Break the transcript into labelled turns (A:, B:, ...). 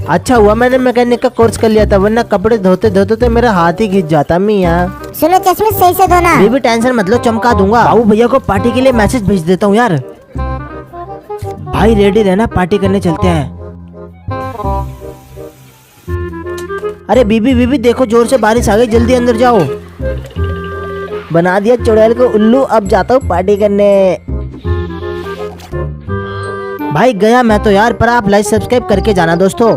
A: अच्छा हुआ मैंने मैकेनिक का कोर्स कर लिया था, वरना कपड़े धोते धोते तो मेरा हाथ ही घिस जाता मियां।
B: सुनो चश्मे सही से धोना।
A: बेबी टेंशन मत लो, चमका दूंगा। बाबू भैया को पार्टी के लिए मैसेज भेज देता हूँ यार। भाई रेडी रहना, पार्टी करने चलते हैं। अरे बीबी बीबी देखो, जोर से बारिश आ गई, जल्दी अंदर जाओ। बना दिया चुड़ैल को उल्लू, अब जाता हूँ पार्टी करने। भाई गया मैं तो यार, पर आप लाइक सब्सक्राइब करके जाना दोस्तों।